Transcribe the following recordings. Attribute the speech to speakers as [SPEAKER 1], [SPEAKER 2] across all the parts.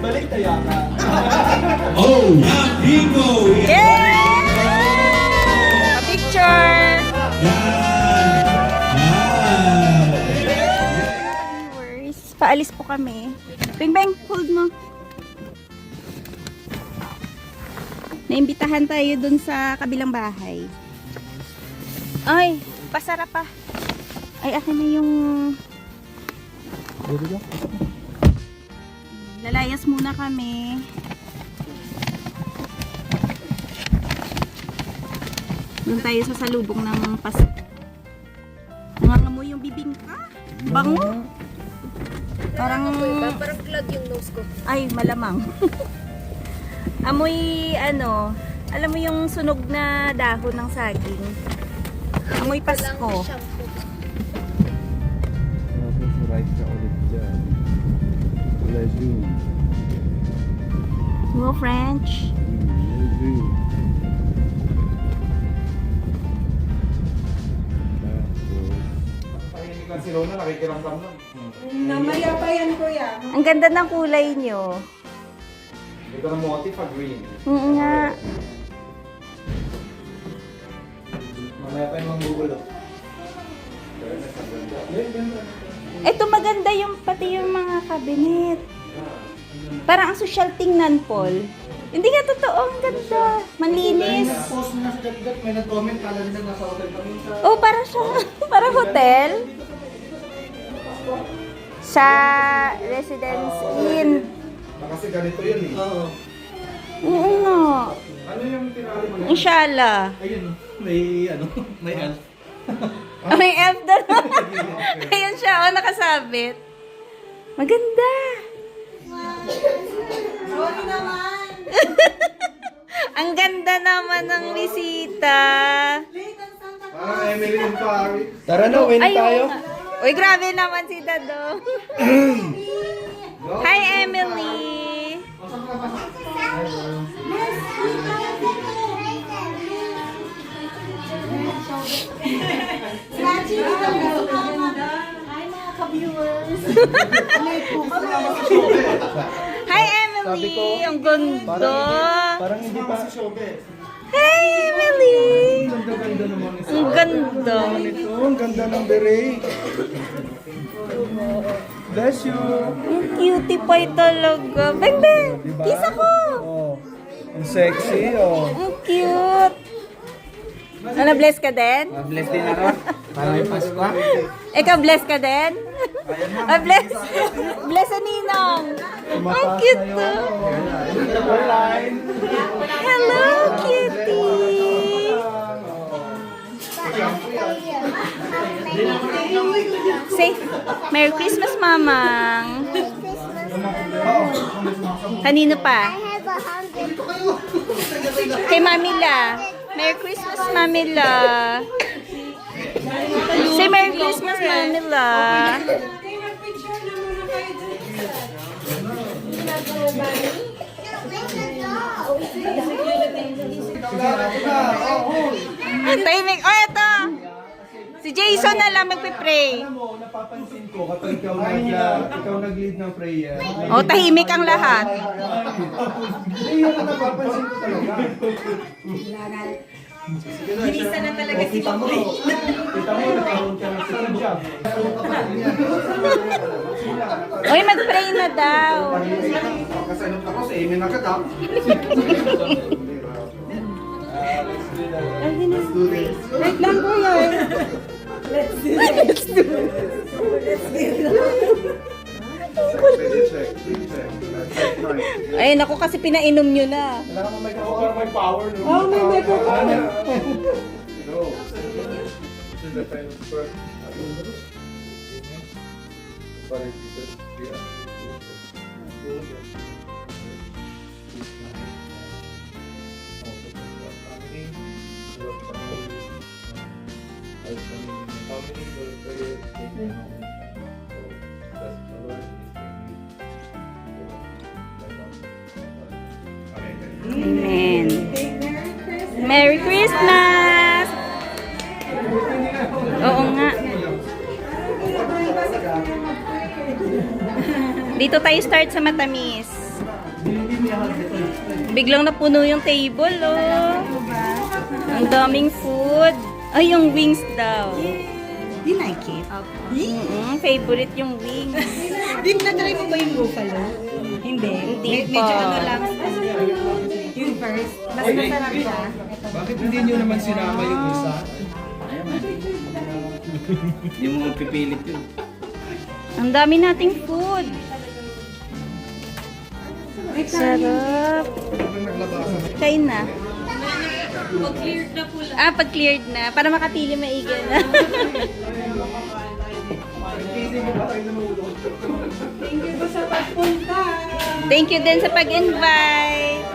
[SPEAKER 1] Balik tayo ka.
[SPEAKER 2] Oh, Rapico!
[SPEAKER 3] Yay! Pa-picture! Viewers, paalis po kami. Beng Beng, hold mo. Naimbitahan tayo dun sa kabilang bahay. Ay, pasara pa. Ay, akin na yung... Lalayas muna kami. Doon tayo sa salubong ng Pasko. Nangangamoy yung bibingka. Bango. Parang
[SPEAKER 4] clog yung nose ko.
[SPEAKER 3] ay, malamang. Amoy, ano, alam mo yung sunog na dahon ng saging. Amoy Pasko.
[SPEAKER 1] Tapos right ka ulit dyan. Zoom.
[SPEAKER 3] Go French.
[SPEAKER 1] Zoom. Tapos si Rona, nakikiramdam lang.
[SPEAKER 4] Namaya pa yan, kuya.
[SPEAKER 3] Ang ganda ng kulay nyo.
[SPEAKER 1] Ito ng motif, green.
[SPEAKER 3] Nga.
[SPEAKER 1] Mamaya pa yung mga gugulo.
[SPEAKER 3] Ito maganda yung pati yung mga cabinet. Parang ang social tingnan, Paul. Hindi nga totoo, ang ganda. Manlinis.
[SPEAKER 1] Post mo na sa Gatgat, may nag-comment, kala nila nasa hotel kami sa...
[SPEAKER 3] Oh, para siya. Parang hotel. Sa Residence Inn.
[SPEAKER 1] Kasi ganito yun eh. Oo.
[SPEAKER 3] Oo nga.
[SPEAKER 1] Ano yung tinali mo na?
[SPEAKER 3] Inshallah.
[SPEAKER 1] Ayun, may ano, may elf.
[SPEAKER 3] May elf doon. Ayun siya, oh, nakasabit. Maganda.
[SPEAKER 4] Sorry naman.
[SPEAKER 3] Ang ganda naman ng bisita.
[SPEAKER 1] Parang Emily in Paris. Tara na, win
[SPEAKER 3] Ay,
[SPEAKER 1] tayo.
[SPEAKER 3] oo nga. Uy, grabe naman si Dado. Hi, Emily. Hi, Emily. Ang ganda.
[SPEAKER 1] Parang hindi pa si Shobe.
[SPEAKER 3] Hi, Emily.
[SPEAKER 1] Ganda-ganda naman ito.
[SPEAKER 3] Ang ganda.
[SPEAKER 1] Ito, ang ganda ng beret. Bless you.
[SPEAKER 3] Ang cutie pie talaga. Beng, beng.
[SPEAKER 1] Diba?
[SPEAKER 3] Kiss ako.
[SPEAKER 1] Oh. Ang sexy, oh.
[SPEAKER 3] Ang cute. Ano, bless ka din?
[SPEAKER 1] Bless din ako. Para may Pasko.
[SPEAKER 3] Ikaw, bless ka din? Ah, bless. Bless sa Ninong. Ang cute to. Hello, cutie. Say, Merry Christmas, Mamang. Kanino pa? Kay Mamila. Merry Christmas, Mamila. Say Merry Christmas, Mamila. Ang timing. Oh, ito. Si Jason na lang magpipray.
[SPEAKER 1] Alam mo, napapansin ko kapag ikaw nag-lead ng prayer.
[SPEAKER 3] Oh, tahimik ang lahat.
[SPEAKER 1] Hindi yan ang napapansin ko talaga.
[SPEAKER 4] Ginisa na talaga si
[SPEAKER 1] Kita mo, nagkaroon ka ng second job.
[SPEAKER 3] Uy, mag-pray na daw.
[SPEAKER 1] Kasanot ako sa amen na katap. Let's do this.
[SPEAKER 4] Wait lang, kuya.
[SPEAKER 3] Let's do it.
[SPEAKER 1] Check.
[SPEAKER 3] Ay, naku, kasi pinainom nyo na.
[SPEAKER 1] Kailangan mo may power, no?
[SPEAKER 4] Oh, may microphone.
[SPEAKER 1] No. This is the time of prayer. Sorry, Jesus.
[SPEAKER 3] Amen. Merry Christmas! Oo nga. Dito tayo start sa matamis. Biglang napuno yung table, oh. Ang daming food. Ay, yung wings daw.
[SPEAKER 4] You like it?
[SPEAKER 3] Favorite yung wings.
[SPEAKER 4] Na-try mo ba yung buffalo? Hindi.
[SPEAKER 3] Hindi
[SPEAKER 4] Medyo
[SPEAKER 3] pa.
[SPEAKER 4] ano lang. Yung first. Mas masarap siya.
[SPEAKER 1] Bakit hindi nyo naman sinama yung isa?
[SPEAKER 2] Hindi mo magpipilit yun.
[SPEAKER 3] Ang dami nating food. Sarap. Kain na.
[SPEAKER 4] Pag-cleared na po lang.
[SPEAKER 3] Pag cleared na. Para makatili maigi na.
[SPEAKER 4] Thank you po sa pagpunta.
[SPEAKER 3] Thank you din sa pag-invite.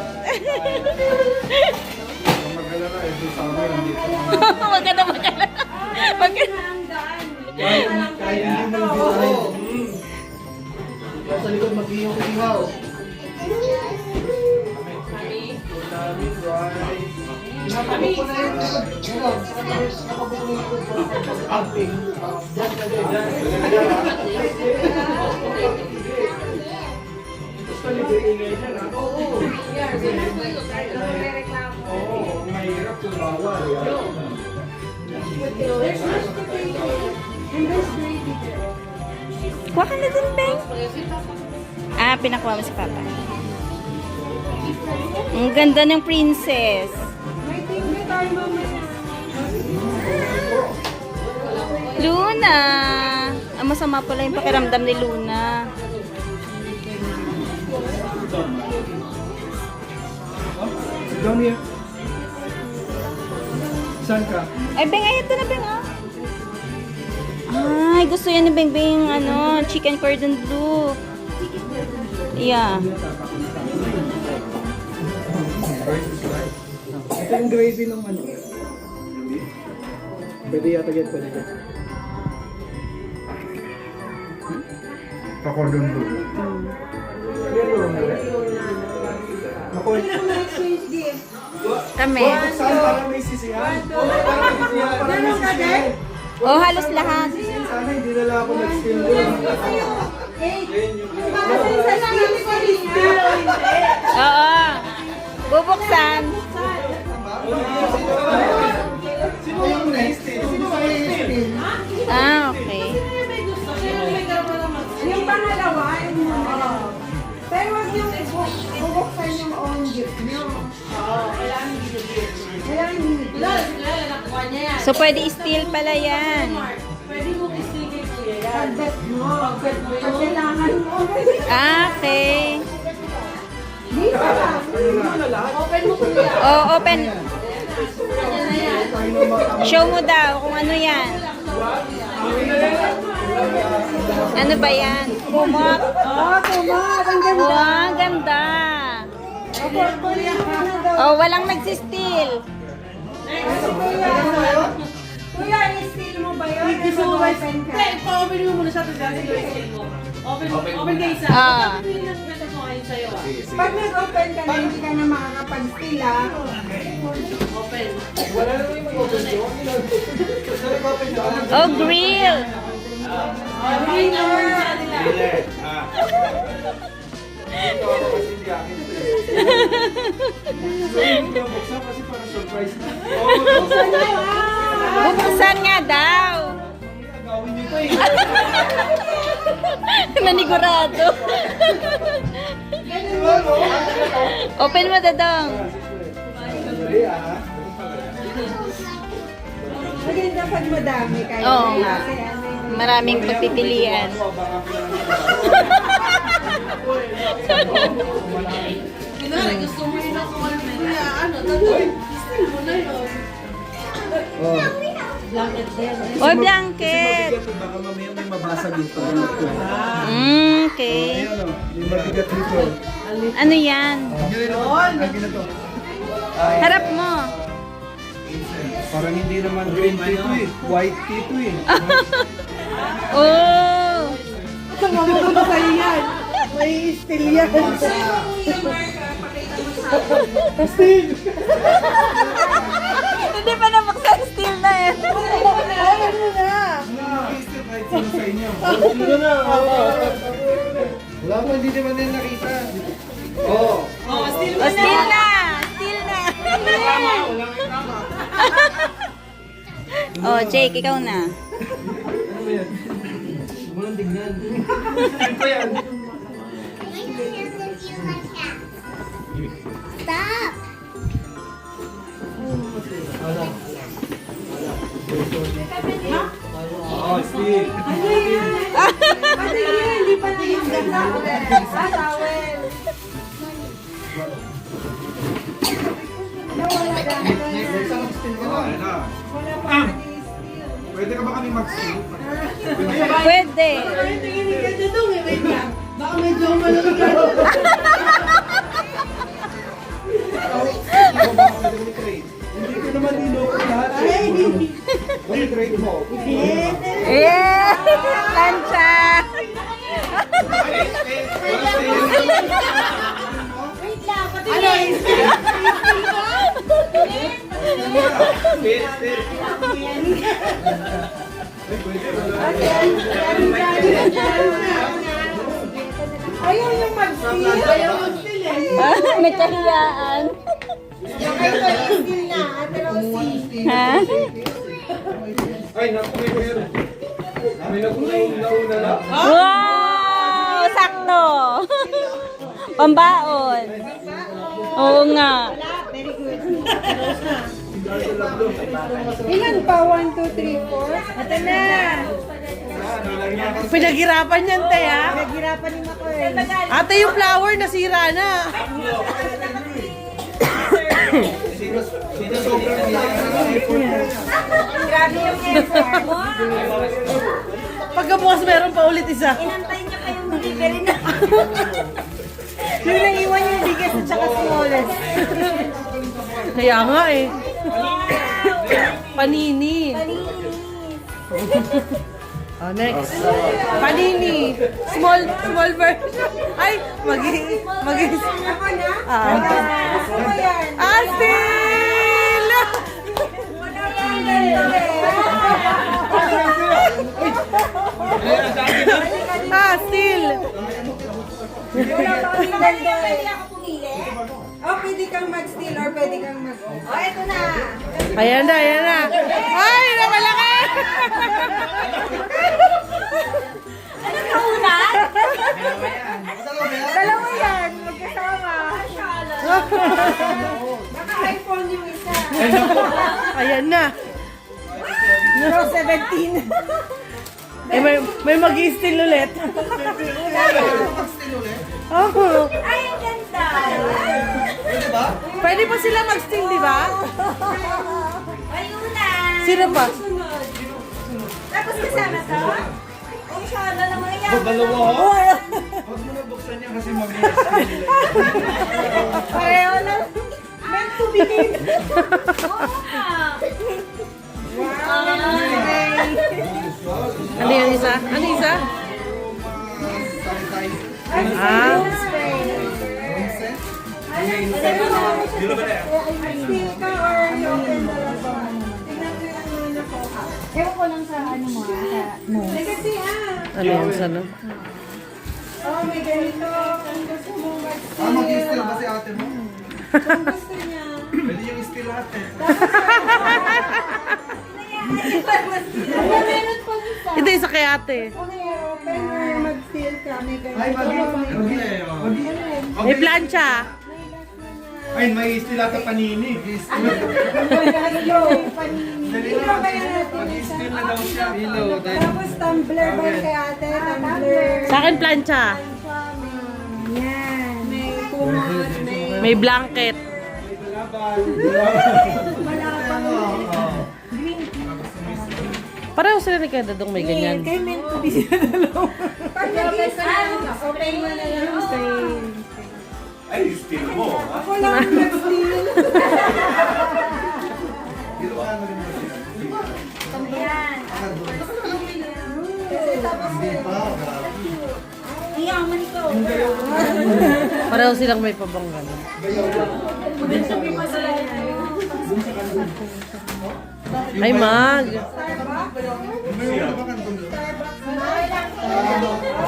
[SPEAKER 1] Magalala, every summer, nandito.
[SPEAKER 3] Wag ka na magala. Wag ka na.
[SPEAKER 1] Kaya hindi mo design. Sa likod, mag-ihaw-ihaw. Nakabuko na yun. Acting. Oo, mahirap kung bawal.
[SPEAKER 3] Kuha ka na dun, Beng. Pinakuha mo si Papa. Ang ganda ng princess. Luna! Ang masama pala yung pakiramdam ni Luna.
[SPEAKER 1] Down here. Saan ka?
[SPEAKER 3] Ay, Beng, ay, ito na, Beng, ah. Ay, gusto yan ni Beng Beng, ano, chicken cordon bleu. Yeah.
[SPEAKER 1] Ito yung gravy ng ano. Pwede yata get, pwede get. Pa-cordon bleu. Ako,
[SPEAKER 3] Kami.
[SPEAKER 1] saan para may sisihan? Parang may sisihan.
[SPEAKER 3] Oh, halos lahat.
[SPEAKER 1] Sana hindi nila ako nag-steal doon.
[SPEAKER 3] Oo. Bubuksan.
[SPEAKER 1] Sino yung na-steal? Sino yung na-steal?
[SPEAKER 3] Okay.
[SPEAKER 4] Yung pangalawa, pero wag yung bubuksan yung own gift nyo. Kailangan hindi.
[SPEAKER 3] So, pwede steal pala yan.
[SPEAKER 4] Pag-bet mo. Pag kailangan mo.
[SPEAKER 3] Okay.
[SPEAKER 4] Dito lang. Open mo kuya.
[SPEAKER 3] Oh, open. Show mo daw kung ano yan. Ano ba yan? Kumot?
[SPEAKER 4] Tumat. Ang ganda.
[SPEAKER 3] Oh, ang ganda. Oh, walang nagsisteal.
[SPEAKER 4] Kuya, i-steal mo ba yun? Open ka.
[SPEAKER 5] Pa-open mo muna siya, tapos i-steal mo. Open kayo isa.
[SPEAKER 4] Pag nag-open ka na, hindi ka na makakapag-steal ah.
[SPEAKER 5] Open.
[SPEAKER 1] Wala naman yung mag-open doon. Saan nag-open doon?
[SPEAKER 3] Oh, grill.
[SPEAKER 1] Buksan kasi parang surprise na.
[SPEAKER 3] Bubuksan nga daw.
[SPEAKER 1] Gawin niyo pa eh.
[SPEAKER 3] Nanigurado. Open mo, Dadong.
[SPEAKER 1] Dali ah.
[SPEAKER 4] Maganda pag madami kayo.
[SPEAKER 3] Oo nga.
[SPEAKER 4] Kasi ano yun.
[SPEAKER 3] Maraming pagpipilian.
[SPEAKER 5] Kunwari, gusto mo yun ako kuya, ano, tatoy, i-steal mo na yun.
[SPEAKER 1] Oh.
[SPEAKER 3] Oy, blanket.
[SPEAKER 1] Mabigat, baka mamaya may mabasa dito.
[SPEAKER 3] Okay.
[SPEAKER 1] Ayan o, may mabigat dito.
[SPEAKER 3] Ano yan?
[SPEAKER 1] Yun! Lagi na to.
[SPEAKER 3] Harap mo.
[SPEAKER 1] Parang hindi naman green tea to eh. White tea to eh.
[SPEAKER 3] Oh.
[SPEAKER 4] Sumama sa'yo yan. May steal yan.
[SPEAKER 3] Hindi pa nabuksan, steal na eh.
[SPEAKER 4] Open mo na.
[SPEAKER 1] Kahit sino sa inyo. Sino na? Wala pa, hindi naman nila nakita. Oo.
[SPEAKER 3] Oh, Jake, ikaw na.
[SPEAKER 1] Walang tignan. Ito yan.
[SPEAKER 6] Stop!
[SPEAKER 1] Oh, Steve.
[SPEAKER 4] Ano yan? Hindi pa na yung towel. Nawala dahil.
[SPEAKER 1] Next time, Steve ka na.
[SPEAKER 4] Wala pa
[SPEAKER 1] Pwede ka ba kami mag-Steve?
[SPEAKER 3] Pwede.
[SPEAKER 5] Ay, tingin ka dyan dong eh. Wait lang. Baka medyo malaki ka.
[SPEAKER 1] Hindi ko naman niloko lahat. Ay, trade mo.
[SPEAKER 3] Yeah! Plancha!
[SPEAKER 6] Wait lang, pati
[SPEAKER 4] Ayaw yung mag-steal. Ayaw mag-steal eh.
[SPEAKER 3] Nagkahiyaan.
[SPEAKER 4] Yung kay steal na. Ate Rosie.
[SPEAKER 3] Ha?
[SPEAKER 1] Ay, naku, may meron. May nauna na.
[SPEAKER 3] Wow! Sakto! Pambaon. Oo nga.
[SPEAKER 4] Very good. Ilan pa? 1, 2, 3, 4? Ate na.
[SPEAKER 5] Pinaghirapan yan, te, ha?
[SPEAKER 4] Naghirapan ni Makoy.
[SPEAKER 5] Ate, yung flower nasira na.
[SPEAKER 1] Sino sobrang effort mo?
[SPEAKER 4] Grabe yung effort.
[SPEAKER 5] Pagkabukas meron pa ulit isa.
[SPEAKER 3] Inantay niya kayong delivery na.
[SPEAKER 4] Yung naiwan yung biggest at saka smallest.
[SPEAKER 5] Kaya nga eh. Panini. Oh, next. Panini. Small version. Ay, magi.
[SPEAKER 4] Ako na?
[SPEAKER 5] Ah.
[SPEAKER 4] Ano yan?
[SPEAKER 5] Astil! Astil!
[SPEAKER 4] Oh, pwede kang mag-steal or pwede kang mag... Oh, eto na.
[SPEAKER 5] Ayan na, ayan na. Ay, namalaki!
[SPEAKER 3] Ano kauna?
[SPEAKER 4] Dalawa yan, magkasama. Naka-iPhone yung isa.
[SPEAKER 5] Ayan na.
[SPEAKER 4] Pro 17.
[SPEAKER 5] Eh, may mag-i-steal ulit. Oh.
[SPEAKER 3] Ay, ang ganda.
[SPEAKER 5] Pwede pa sila mag-steal, di ba?
[SPEAKER 3] Ayuna.
[SPEAKER 5] Sino pa?
[SPEAKER 3] Tapos kasama to? Oh, sana naman yan.
[SPEAKER 1] Dalawa ha? Huwag mo na buksan niya kasi mag-iis.
[SPEAKER 4] Pareho lang. Meant to be made.
[SPEAKER 3] Oo nga.
[SPEAKER 5] Ano yung isa? Ano yung isa? Ah.
[SPEAKER 4] Steal ka or i-open na lang ko. Tignan ko yung ano ko.
[SPEAKER 3] Ewan ko lang sa ano mo, sa no.
[SPEAKER 4] Kasi
[SPEAKER 5] Ano yung isa, no?
[SPEAKER 4] oh, may ganito. Kung gusto mo mag-steal.
[SPEAKER 1] Mag-i-steal kasi ate mo.
[SPEAKER 4] Kung gusto niya.
[SPEAKER 1] Pwede yung steal ate.
[SPEAKER 4] Meron pa isa.
[SPEAKER 5] Hindi, isa kay ate.
[SPEAKER 4] Kung i-open or mag-steal ka, may ganito.
[SPEAKER 1] Ay,
[SPEAKER 5] May plancha.
[SPEAKER 1] Ay, may steal ata panini. Mag-i-steal na daw siya.
[SPEAKER 4] Tapos tumbler ba yung kay ate? Tumbler.
[SPEAKER 5] Sa akin, plancha.
[SPEAKER 4] Yan. May kumot, may
[SPEAKER 5] May blanket. Pareho sila ni Kuya Dadong may ganyan.
[SPEAKER 4] Kay meant to be sila dalawa. Pag nag-steal, open mo na lang yung
[SPEAKER 1] Ay, steal mo.
[SPEAKER 4] Ako lang ang nag-steal. Kasi tapos
[SPEAKER 3] Ang yaman ko.
[SPEAKER 5] Pareho silang may pabanggan. Ay, mag.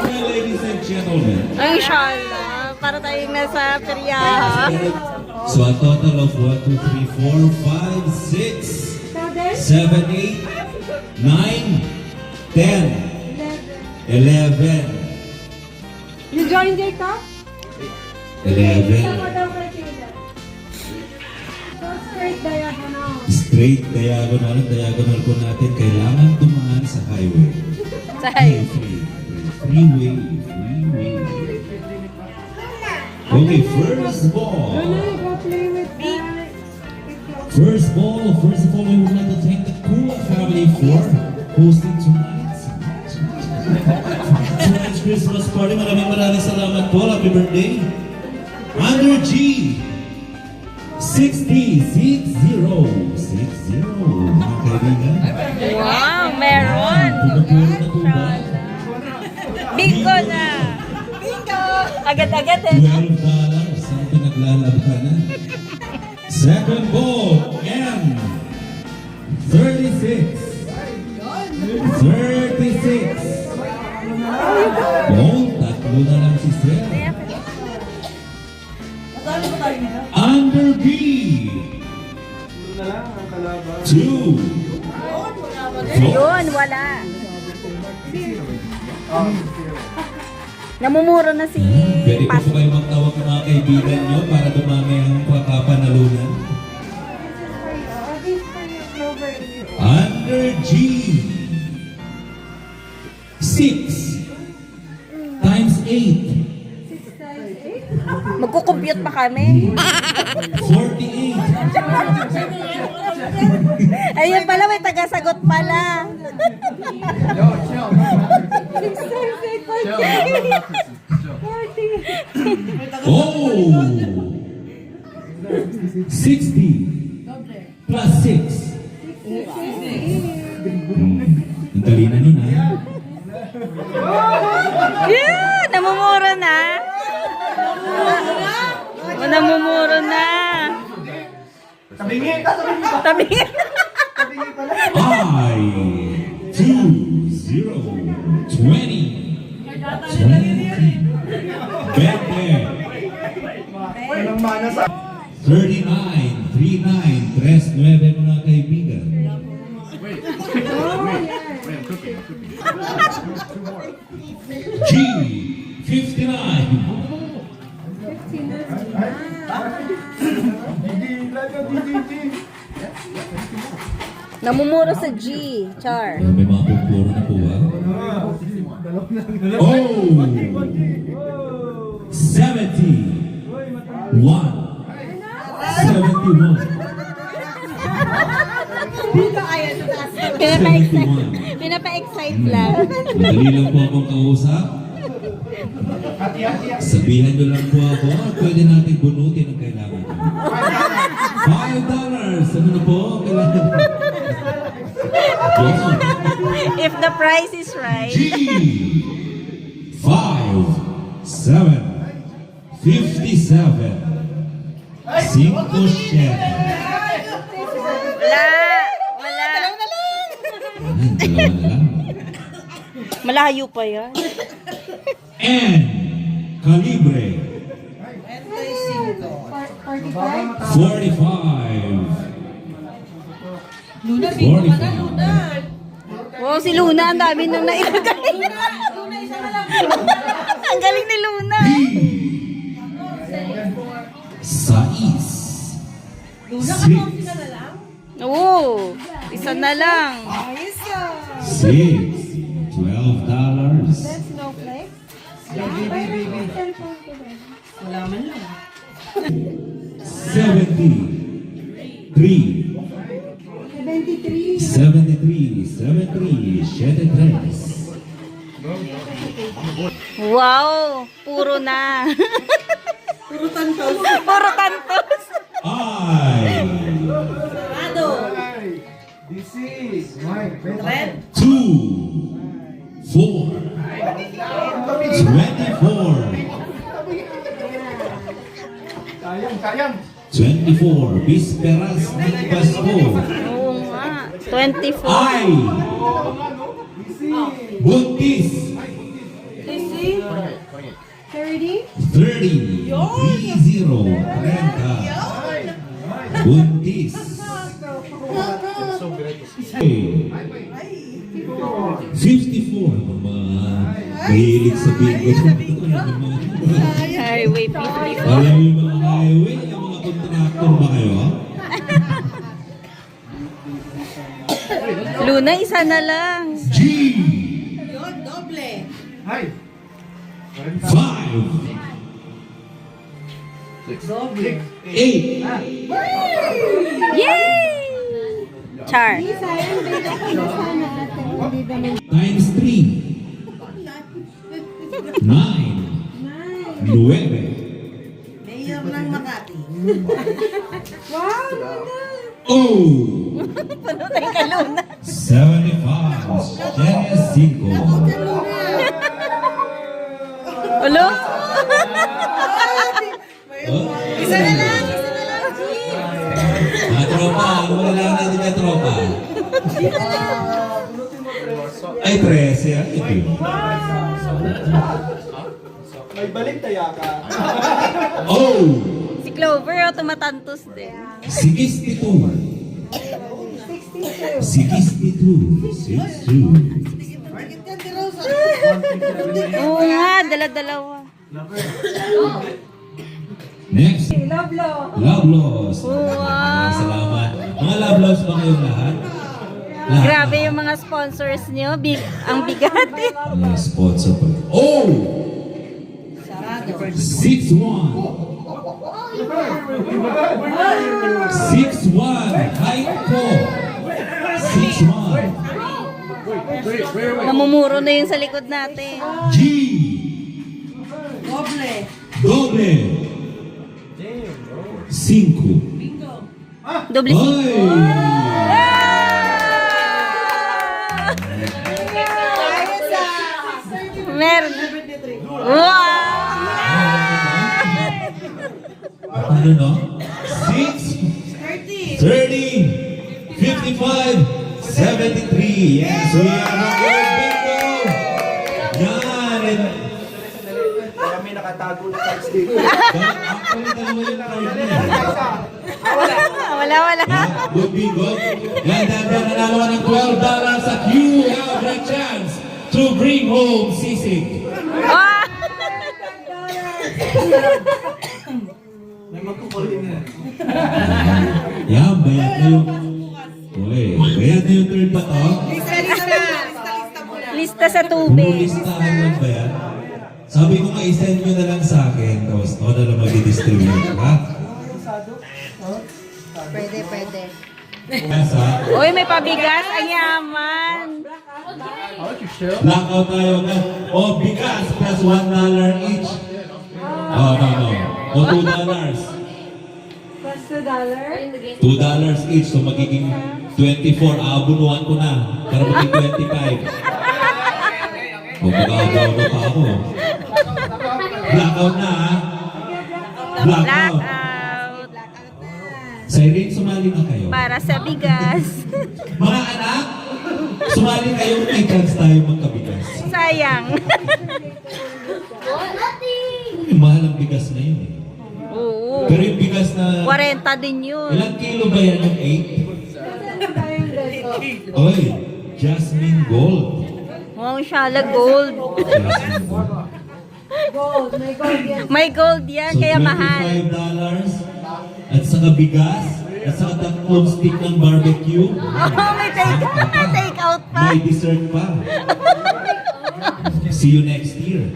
[SPEAKER 7] Ladies and gentlemen,
[SPEAKER 3] Ay, inshallah. Para tayong nasa peryahan.
[SPEAKER 7] so a total of 1, 2, 3, 4, 5, 6, 7, 8, 10, 11,
[SPEAKER 4] You join Jacob?
[SPEAKER 7] 11.
[SPEAKER 4] Sama daw kay Kayla. So, straight diagonal.
[SPEAKER 7] Straight diagonal. Diagonal po natin. Kailangan dumaan sa highway.
[SPEAKER 3] Sa highway.
[SPEAKER 7] Freeway. Okay, first ball.
[SPEAKER 4] Go play with that.
[SPEAKER 7] First of all, we would like to thank the Kula family for hosting tonight's Christmas party. Maraming salamat po. Happy birthday. Under G. 60. Mga kaibigan.
[SPEAKER 3] Wow, meron.
[SPEAKER 7] Pupuro na po ba?
[SPEAKER 3] Bingo na. Agad-agad eh.
[SPEAKER 7] $12 ang pinaglalabanan. Second ball, M. 36. Oh, tatlo na lang si Sir. Under B.
[SPEAKER 1] Na lang ang kalaban.
[SPEAKER 7] 2.
[SPEAKER 3] Yun, wala. Namumuro na si
[SPEAKER 7] Pwede po
[SPEAKER 3] Pas.
[SPEAKER 7] kayo magtawag ng mga kaibigan nyo para dumami ang pagkapanalunan. Under G. 6 times 8.
[SPEAKER 3] Magkukompute pa kami.
[SPEAKER 7] 48.
[SPEAKER 3] Ayun pala, may tagasagot pala.
[SPEAKER 7] Oh! 60 plus 6. Ang dali na nun, ha?
[SPEAKER 3] Yeah, namumuro na. Namumuro na.
[SPEAKER 1] Tabingi ka, tabingi ka.
[SPEAKER 3] Tabi.
[SPEAKER 1] Tabingi pala.
[SPEAKER 7] I 2 0 20. Bet there.
[SPEAKER 1] Walang mana sa...
[SPEAKER 7] 39 39 39 mga kaibigan. G 59.
[SPEAKER 3] Namumuro sa G, Char.
[SPEAKER 7] May mga pupuro na po, ha? Oh! 71. 71.
[SPEAKER 3] Pinapa-excite lang.
[SPEAKER 7] Madali lang po akong kausap. Sabihan nyo lang po ako at pwede natin bunutin ang kailangan nyo. $5. Ano na po? Kailangan.
[SPEAKER 3] If the price is right.
[SPEAKER 7] G 5 7 57 5 7.
[SPEAKER 3] Wala. Wala.
[SPEAKER 7] Dalawa na lang.
[SPEAKER 3] Malayo pa yan.
[SPEAKER 7] N Calibre 45.
[SPEAKER 5] Luna, bingo ka na, Luna.
[SPEAKER 3] Wow, si Luna, ang dami nang nailagay.
[SPEAKER 5] Luna, isa na lang.
[SPEAKER 3] Ang galing ni Luna.
[SPEAKER 7] Sais.
[SPEAKER 5] Luna, ka na lang.
[SPEAKER 3] Oo, isa na lang.
[SPEAKER 7] 6 $12.
[SPEAKER 4] Snowflake.
[SPEAKER 5] Wala man lang.
[SPEAKER 7] 73
[SPEAKER 4] 73.
[SPEAKER 7] 73
[SPEAKER 3] Wow, puro na.
[SPEAKER 5] Puro tantos.
[SPEAKER 3] Puro tantos.
[SPEAKER 7] I
[SPEAKER 5] Sarado.
[SPEAKER 1] DC. Mike.
[SPEAKER 7] 2 4
[SPEAKER 1] Sayang.
[SPEAKER 7] 24 Bisperas ng Pasko.
[SPEAKER 3] Oo nga. 24.
[SPEAKER 7] I Buntis
[SPEAKER 5] Lizzie.
[SPEAKER 4] 30.
[SPEAKER 7] 30 Buntis. 54. Mga mahilig sa bingo.
[SPEAKER 3] Highway 54.
[SPEAKER 7] Alam yung mga highway, yung mga contractor ba kayo?
[SPEAKER 3] Luna, isa na lang.
[SPEAKER 7] G.
[SPEAKER 5] Yun, doble.
[SPEAKER 1] Hi!
[SPEAKER 7] 5. 8.
[SPEAKER 3] Yay! Char.
[SPEAKER 4] Sayang, bigyan ko na sana ate. Hindi naman.
[SPEAKER 7] Times 3. 9. 9.
[SPEAKER 5] Mayor ng Makati.
[SPEAKER 4] Wow, Luna.
[SPEAKER 7] Oh!
[SPEAKER 3] Panunay ka, Luna.
[SPEAKER 7] 75. Genes 5.
[SPEAKER 3] Ulo?
[SPEAKER 5] Isa na lang, isa na lang, G.
[SPEAKER 7] Mga tropa, wala lang natin yung tropa. Ay, 13. Ito yun.
[SPEAKER 1] May balik taya ka.
[SPEAKER 7] Oh!
[SPEAKER 3] Si Clover, oh, tumatantos din.
[SPEAKER 7] 62.
[SPEAKER 4] 62.
[SPEAKER 7] 62. 62.
[SPEAKER 5] Bakit ka di Rosa?
[SPEAKER 3] Oo nga, dala-dalawa.
[SPEAKER 7] Next.
[SPEAKER 4] Loblo.
[SPEAKER 7] Love Laws.
[SPEAKER 3] Wow.
[SPEAKER 7] Salamat. Mga Love Laws ba kayong lahat? Lahat.
[SPEAKER 3] Grabe yung mga sponsors nyo. Ang bigat.
[SPEAKER 7] Mga sponsor pa. Oh! 6-1. 6-1. Height ko. 6-1.
[SPEAKER 3] Namumuro na yung sa likod natin.
[SPEAKER 7] G.
[SPEAKER 5] Doble.
[SPEAKER 7] Doble. 5.
[SPEAKER 3] Doble
[SPEAKER 7] Oy!
[SPEAKER 3] Meron. Wow!
[SPEAKER 7] Ano no? 6, 30, 55, 73. Yes, we are a good bingo! Yan! And
[SPEAKER 1] Kami nakatago na cards dito.
[SPEAKER 7] actually, dalawa yung card niya.
[SPEAKER 3] Wala.
[SPEAKER 7] Good bingo. Yan, dahil nanalo ka ng $12 at you have the chance to bring home sisig.
[SPEAKER 3] Ah!
[SPEAKER 1] May magkukulit niya.
[SPEAKER 7] Yan, bayad na yung... Uy, bayad na yung third ba to?
[SPEAKER 5] Lista mo na.
[SPEAKER 3] Lista sa tubig.
[SPEAKER 7] Listahan lang ba yan? Sabi ko nga, isend nyo na lang sa akin. Tapos ako na lang mag-distribute, ha?
[SPEAKER 5] Pwede.
[SPEAKER 7] Nasa?
[SPEAKER 3] Uy, may pabigas. Ang yaman.
[SPEAKER 7] Blackout tayo na. O, bigas plus $1 each. Oh, no. O, $2.
[SPEAKER 4] Plus $2.
[SPEAKER 7] $2 each. So, magiging 24. Aabunuan ko na. Para magiging 25. O, mag-aabuno pa ako. Blackout na, ha? Blackout.
[SPEAKER 3] Blackout.
[SPEAKER 7] Siren, sumali na kayo.
[SPEAKER 3] Para sa bigas.
[SPEAKER 7] Mga anak, sumali kayo. May chance tayo magkabigas.
[SPEAKER 3] Sayang.
[SPEAKER 7] May mahal ang bigas na yun.
[SPEAKER 3] Oo.
[SPEAKER 7] Pero yung bigas na...
[SPEAKER 3] 40 din yun.
[SPEAKER 7] Ilang kilo ba yan yung 8? Oy, Jasmine Gold.
[SPEAKER 3] Wow, Shala Gold.
[SPEAKER 7] Jasmine Gold.
[SPEAKER 4] Gold. May gold yan.
[SPEAKER 3] May gold yan, kaya mahal.
[SPEAKER 7] $25 at saka bigas at saka tatlong stick ng barbecue.
[SPEAKER 3] Oh, may take out pa.
[SPEAKER 7] May dessert pa. See you next year.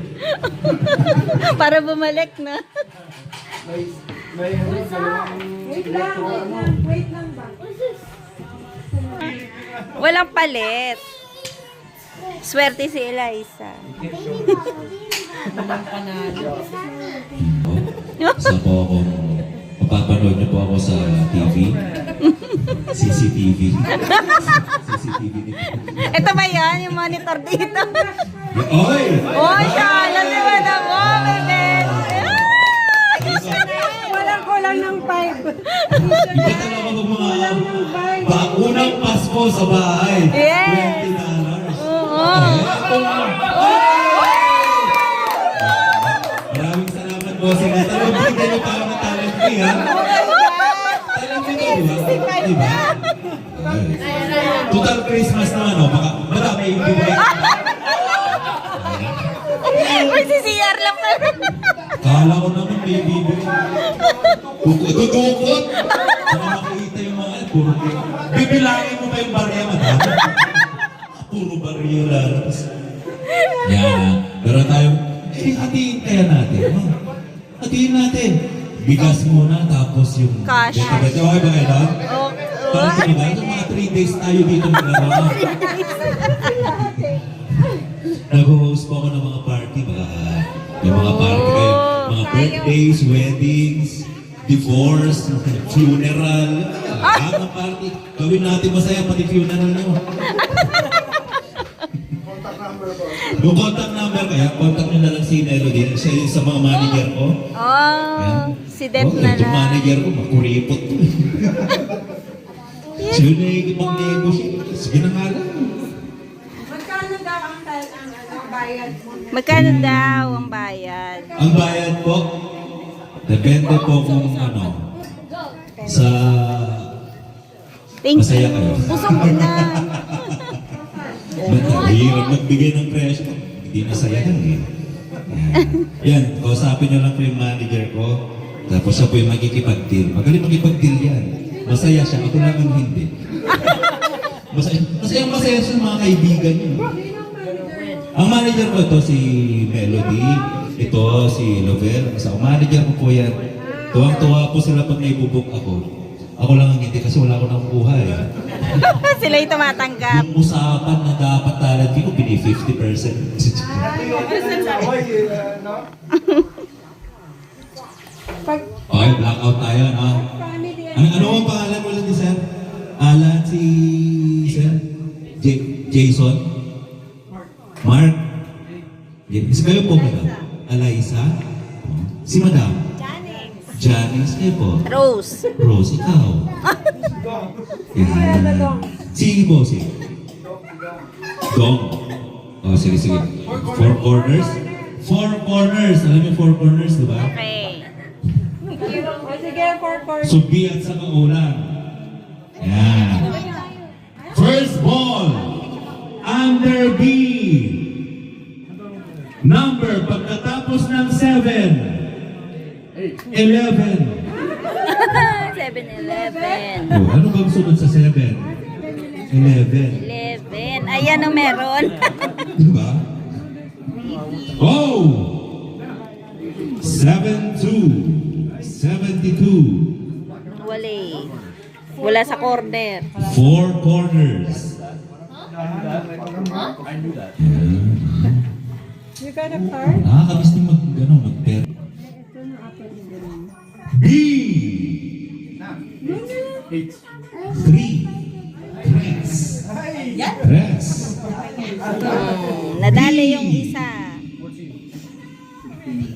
[SPEAKER 3] Para bumalik na.
[SPEAKER 1] May dalawang...
[SPEAKER 4] Wait lang ba?
[SPEAKER 3] Walang palit. Swerte si Eliza.
[SPEAKER 7] Sa po akong mapapanood niyo po ako sa TV. CCTV. CCTV dito.
[SPEAKER 3] Ito ba yan? Yung monitor dito?
[SPEAKER 7] Oy!
[SPEAKER 3] Oh, Shala, di ba na mo, bebe?
[SPEAKER 4] Walang kulang ng 5.
[SPEAKER 7] Iba talaga ng mga
[SPEAKER 4] Kulang ng 5.
[SPEAKER 7] unang Pasko sa bahay.
[SPEAKER 3] Yes.
[SPEAKER 7] $20.
[SPEAKER 3] Oo.
[SPEAKER 7] Maraming salamat po sa mga talagang bigyan niyo pa ako ng talent fee, ha? Talent fee, di ba? Di ba? Okay. Total Christmas naman, no? Baka marami yung buhay.
[SPEAKER 3] May CCR lang pala.
[SPEAKER 7] Kala ko naman may bibig. Dudukot! Para makita yung mga puro. Bibilangin mo ba yung barya, madam? Puro barya lalabas. Yan. Pero tayo, hatiin kaya natin. No? Hatiin natin. Bigas muna, tapos yung...
[SPEAKER 3] Cash.
[SPEAKER 7] Okay ba kayo? Parang
[SPEAKER 3] Okay.
[SPEAKER 7] diba? Yung mga 3 days tayo dito maglaro. Nag-host po ako ng mga party. Yung mga party kayo. Mga birthdays, weddings, divorce, funeral. Lahat ng party. Gawin natin masaya pati funeral nyo. Yung contact number kaya, contact nyo na lang si Melody. Siya yung sa mga manager ko.
[SPEAKER 3] Oh, si Deb na
[SPEAKER 7] Yung
[SPEAKER 3] lang.
[SPEAKER 7] manager ko, makuripot to. Siya yung nakikipag-negotiate. Sige na nga lang.
[SPEAKER 4] Magkano daw ang bayad mo?
[SPEAKER 3] Magkano daw ang bayad?
[SPEAKER 7] Ang bayad po, depende po kung ano, sa
[SPEAKER 3] Thank
[SPEAKER 7] masaya
[SPEAKER 3] you.
[SPEAKER 7] kayo.
[SPEAKER 3] Busog na.
[SPEAKER 7] Mahirap magbigay ng presyo. Hindi nasayahan eh. Yan, kausapin nyo lang po yung manager ko. Tapos siya po yung magkikipag-deal. Magaling magkikipag-deal yan. Masaya siya, ako lang ang hindi. Masaya siya mga kaibigan niyo. Ang manager ko ito si Melody. Ito si Lovell. Ang manager ko po yan. Tuwang-tuwa po sila pag naibubok ako. Ako lang ang hindi kasi wala ako nakukuha eh.
[SPEAKER 3] Sila yung tumatanggap.
[SPEAKER 7] Yung usapan na dapat talent ko, pini 50%. Okay, blackout tayo, no? Ano ang pangalan mo lang ni Sir? Alan si Sir? Jason? Mark? Yes, kayo po, madam? Eliza? Si madam? Janice, kayo po?
[SPEAKER 3] Rose.
[SPEAKER 7] Rose, ikaw? Yan. Si Bossy? Dong? Oh, sige, sige. 4 corners? 4 corners! Alam niyo 4 corners, di ba?
[SPEAKER 3] Okay.
[SPEAKER 4] O sige, for
[SPEAKER 7] Subi at sa ulam. Yan. First ball. Under B. Number pagkatapos ng 7. 11.
[SPEAKER 3] 7-Eleven.
[SPEAKER 7] Oh, ano bang sunod sa 7? 11.
[SPEAKER 3] 11. Ayan ang meron.
[SPEAKER 7] Diba? Oh! 72. 72.
[SPEAKER 3] Wala sa corner.
[SPEAKER 7] 4 corners.
[SPEAKER 4] You got a card?
[SPEAKER 7] Nakakamiss din mag-per. B! 3. Tres.
[SPEAKER 3] Nadali yung isa.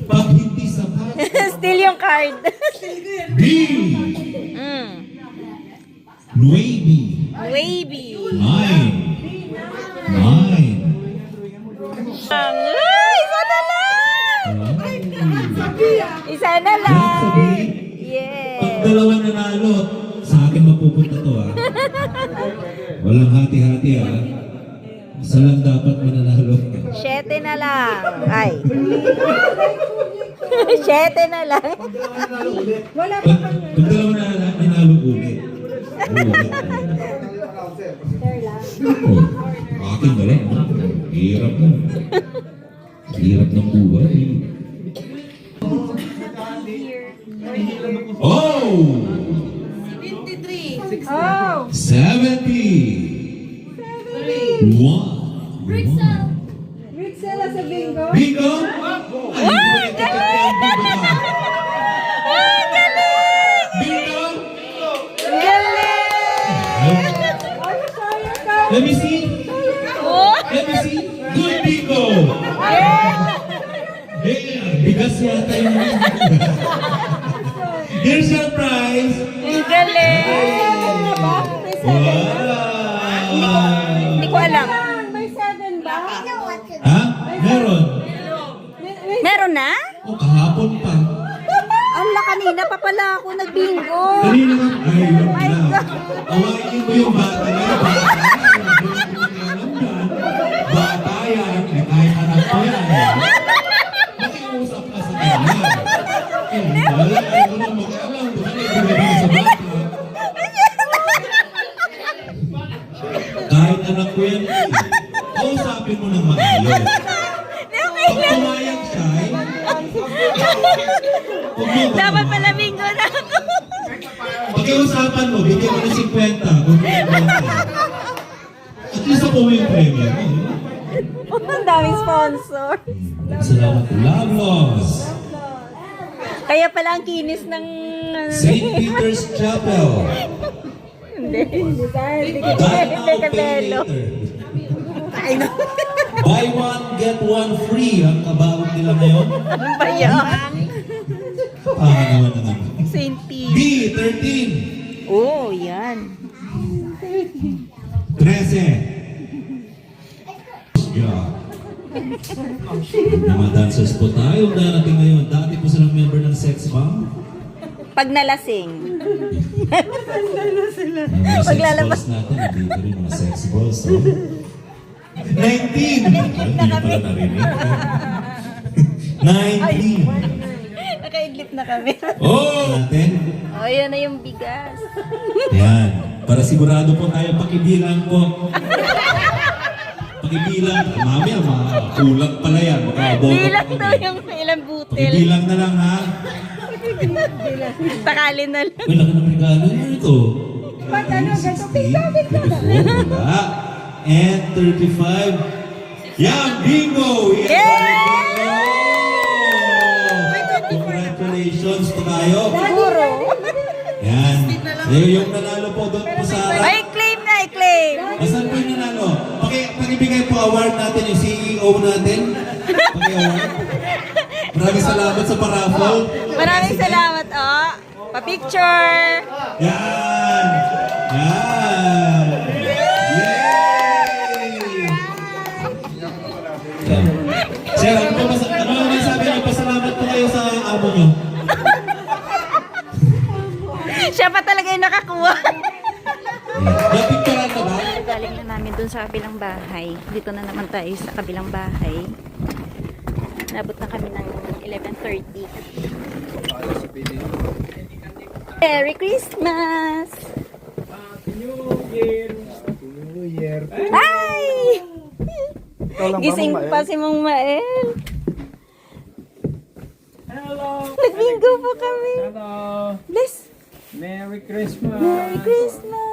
[SPEAKER 7] Pag hindi sapat.
[SPEAKER 3] Still yung card.
[SPEAKER 7] B!
[SPEAKER 3] mm.
[SPEAKER 7] 9.
[SPEAKER 3] Wavy.
[SPEAKER 7] 9. 9.
[SPEAKER 3] Ay, isa na lang. Isa na lang.
[SPEAKER 7] Pag
[SPEAKER 3] Yes.
[SPEAKER 7] dalawa nanalo, sa akin mapupunta to ha. Walang hati-hati ha. Isa lang dapat mananalo.
[SPEAKER 3] 7 na lang. Ay. 7 na lang.
[SPEAKER 4] Wala pa
[SPEAKER 7] Pag dalawa nanalo ulit. Ulit. Oh, akin na lang. Hirap na. Hirap ng buhay. Oh!
[SPEAKER 5] 23.
[SPEAKER 4] Oh!
[SPEAKER 7] 70! 1!
[SPEAKER 4] Rixela sa bingo?
[SPEAKER 7] Bingo!
[SPEAKER 3] Ah, galing! Ah, galing!
[SPEAKER 7] Bingo!
[SPEAKER 3] Galing!
[SPEAKER 4] Ano sa'yo ka?
[SPEAKER 7] Let me see!
[SPEAKER 3] Oh!
[SPEAKER 7] Let me see! Good bingo!
[SPEAKER 3] Yeah!
[SPEAKER 7] Bigas yata yung Here's your prize!
[SPEAKER 3] Ang galing!
[SPEAKER 4] Ano ba? May 7 ba?
[SPEAKER 7] Wow!
[SPEAKER 3] Hindi ko alam.
[SPEAKER 4] May 7 ba?
[SPEAKER 7] Ha? Meron?
[SPEAKER 3] Meron na?
[SPEAKER 7] O, kahapon pa.
[SPEAKER 3] Ala, kanina pa pala ako nagbingo.
[SPEAKER 7] Kanina nga. Ay, yun na. Awayin mo yung bata na yun. Bata na yun.
[SPEAKER 3] Dapat pala bingo na ako.
[SPEAKER 7] Pag-iusapan mo, bigyan mo ng 50. Kung may 50. At least ako yung premium.
[SPEAKER 3] Ang daming sponsor.
[SPEAKER 7] Salamat po. Love Laws.
[SPEAKER 3] Kaya pala ang kinis ng...
[SPEAKER 7] St. Peter's Chapel.
[SPEAKER 3] Hindi. Hindi
[SPEAKER 7] Dine Out Pay
[SPEAKER 3] Cabello.
[SPEAKER 7] Later. Buy one, get one free. Ang kabawag nila ngayon.
[SPEAKER 3] Ano ba yan?
[SPEAKER 7] Pangalawa naman.
[SPEAKER 3] St. Pete.
[SPEAKER 7] B13.
[SPEAKER 3] Oh, yan.
[SPEAKER 7] 13. Yeah. Mga dancers po tayo darating ngayon. Dati po silang member ng sex bomb.
[SPEAKER 3] Pag nalasing.
[SPEAKER 7] Mga
[SPEAKER 3] Paglalabas.
[SPEAKER 7] sex balls natin, dito rin mga sex balls. So. 19! Hindi na pala narinig. 19!
[SPEAKER 3] Nakaidlip na kami.
[SPEAKER 7] Oh! Natin.
[SPEAKER 3] Oh, yan na yung bigas.
[SPEAKER 7] Yan. Para sigurado po tayo, pakibilang po. Pakibilang. Mamaya, kulang pala yan. Baka abono
[SPEAKER 3] Bilang
[SPEAKER 7] pa
[SPEAKER 3] daw
[SPEAKER 7] kami.
[SPEAKER 3] yung ilang butil.
[SPEAKER 7] Pakibilang na lang ha.
[SPEAKER 3] Sakali na lang.
[SPEAKER 7] Uy, laki ng regalo nyo ito.
[SPEAKER 4] Pag ano, ganito,
[SPEAKER 7] 24, wala. And 35. Yan, bingo! Yes!
[SPEAKER 3] Yay!
[SPEAKER 7] Congratulations to tayo.
[SPEAKER 3] Siguro.
[SPEAKER 7] Yan. Yung nanalo po doon po sa...
[SPEAKER 3] Ay, claim na, i-claim.
[SPEAKER 7] Asan po yung nanalo? Pakibigay po award natin yung CEO natin. Paki-award. Maraming salamat sa paraffle.
[SPEAKER 3] Maraming salamat, oh. Pa-picture.
[SPEAKER 7] Yan! Yan! Yay! Yan. Sir, ano masabi niyo? Pasalamat po kayo sa amo niyo.
[SPEAKER 3] Siya pa talaga yung nakakuha.
[SPEAKER 7] Napicturean ka ba?
[SPEAKER 3] Galing na namin dun sa kabilang bahay. Dito na naman tayo sa kabilang bahay. Nabot na kami ng 11:30. Merry Christmas!
[SPEAKER 1] New Year.
[SPEAKER 3] Ay!
[SPEAKER 1] Ikaw lang ba,
[SPEAKER 3] Gising
[SPEAKER 1] Mama El?
[SPEAKER 3] pa si Mang Mael.
[SPEAKER 1] Hello.
[SPEAKER 3] Nagbingo po kami.
[SPEAKER 1] Hello.
[SPEAKER 3] Bless!
[SPEAKER 1] Merry Christmas.
[SPEAKER 3] Merry Christmas!